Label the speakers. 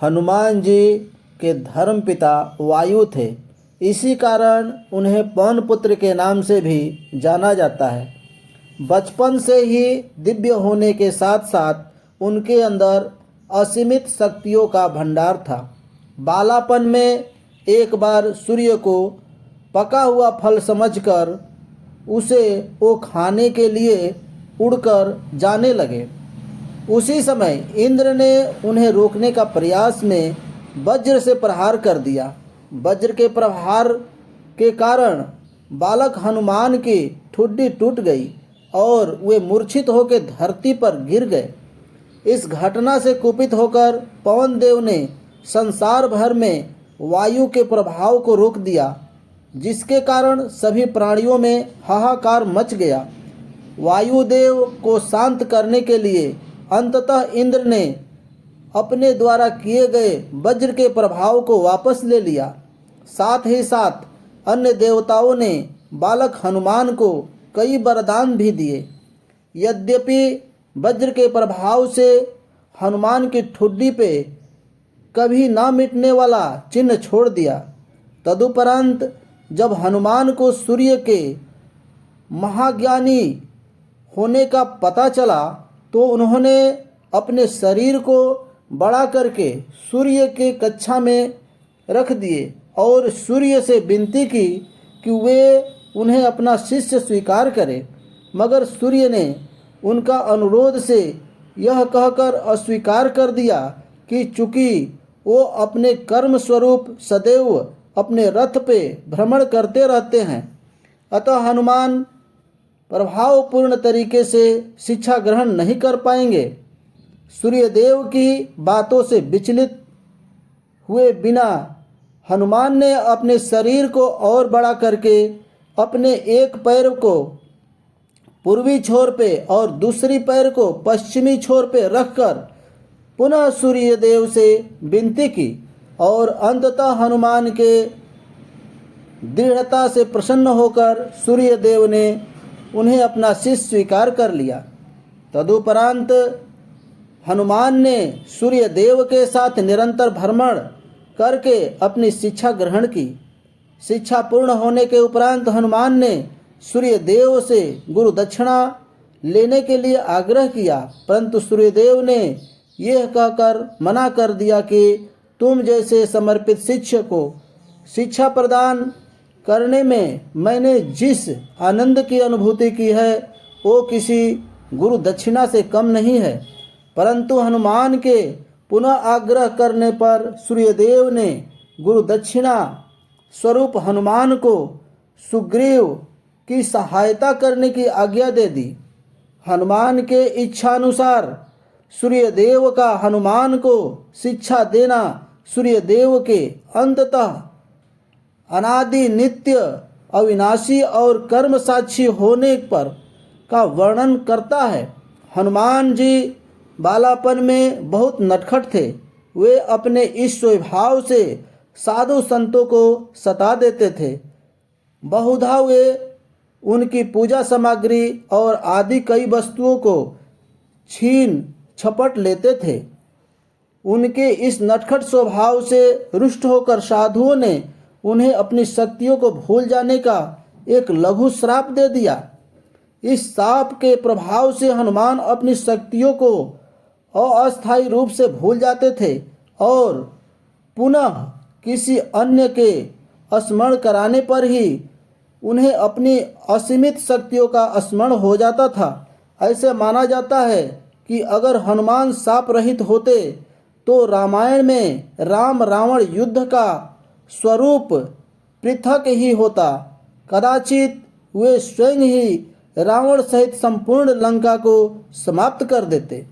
Speaker 1: हनुमान जी के धर्मपिता वायु थे। इसी कारण उन्हें पवन पुत्र के नाम से भी जाना जाता है। बचपन से ही दिव्य होने के साथ साथ उनके अंदर असीमित शक्तियों का भंडार था। बालापन में एक बार सूर्य को पका हुआ फल समझकर उसे वो खाने के लिए उड़कर जाने लगे। उसी समय इंद्र ने उन्हें रोकने का प्रयास में वज्र से प्रहार कर दिया। वज्र के प्रहार के कारण बालक हनुमान की ठुड्डी टूट गई और वे मूर्छित होकर धरती पर गिर गए। इस घटना से कुपित होकर पवन देव ने संसार भर में वायु के प्रभाव को रोक दिया, जिसके कारण सभी प्राणियों में हाहाकार मच गया। वायुदेव को शांत करने के लिए अंततः इंद्र ने अपने द्वारा किए गए वज्र के प्रभाव को वापस ले लिया। साथ ही साथ अन्य देवताओं ने बालक हनुमान को कई वरदान भी दिए। यद्यपि वज्र के प्रभाव से हनुमान की ठुड्डी पे कभी ना मिटने वाला चिन्ह छोड़ दिया। तदुपरांत जब हनुमान को सूर्य के महाज्ञानी होने का पता चला तो उन्होंने अपने शरीर को बड़ा करके सूर्य के कक्षा में रख दिए और सूर्य से विनती की कि वे उन्हें अपना शिष्य स्वीकार करें। मगर सूर्य ने उनका अनुरोध से यह कहकर अस्वीकार कर दिया कि चूंकि वो अपने कर्म स्वरूप सदैव अपने रथ पे भ्रमण करते रहते हैं, अतः हनुमान प्रभावपूर्ण तरीके से शिक्षा ग्रहण नहीं कर पाएंगे। सूर्यदेव की बातों से विचलित हुए बिना हनुमान ने अपने शरीर को और बड़ा करके अपने एक पैर को पूर्वी छोर पे और दूसरी पैर को पश्चिमी छोर पे रखकर पुनः सूर्यदेव से विनती की और अंततः हनुमान के दृढ़ता से प्रसन्न होकर सूर्यदेव ने उन्हें अपना शिष्य स्वीकार कर लिया। तदुपरांत हनुमान ने सूर्यदेव के साथ निरंतर भ्रमण करके अपनी शिक्षा ग्रहण की। शिक्षा पूर्ण होने के उपरांत हनुमान ने सूर्यदेव से गुरु दक्षिणा लेने के लिए आग्रह किया, परंतु सूर्यदेव ने यह कहकर मना कर दिया कि तुम जैसे समर्पित शिष्य को शिक्षा प्रदान करने में मैंने जिस आनंद की अनुभूति की है वो किसी गुरु दक्षिणा से कम नहीं है। परंतु हनुमान के पुनः आग्रह करने पर सूर्यदेव ने गुरु दक्षिणा स्वरूप हनुमान को सुग्रीव की सहायता करने की आज्ञा दे दी। हनुमान के इच्छानुसार सूर्यदेव का हनुमान को शिक्षा देना सूर्यदेव के अंततः अनादि नित्य अविनाशी और कर्म साक्षी होने पर का वर्णन करता है। हनुमान जी बालापन में बहुत नटखट थे। वे अपने इस स्वभाव से साधु संतों को सता देते थे। बहुधा वे उनकी पूजा सामग्री और आदि कई वस्तुओं को छीन झपट लेते थे। उनके इस नटखट स्वभाव से रुष्ट होकर साधुओं ने उन्हें अपनी शक्तियों को भूल जाने का एक लघु श्राप दे दिया। इस शाप के प्रभाव से हनुमान अपनी शक्तियों को अस्थायी रूप से भूल जाते थे और पुनः किसी अन्य के स्मरण कराने पर ही उन्हें अपनी असीमित शक्तियों का स्मरण हो जाता था। ऐसे माना जाता है कि अगर हनुमान शाप रहित होते तो रामायण में राम रावण युद्ध का स्वरूप पृथक ही होता। कदाचित वे स्वयं ही रावण सहित संपूर्ण लंका को समाप्त कर देते।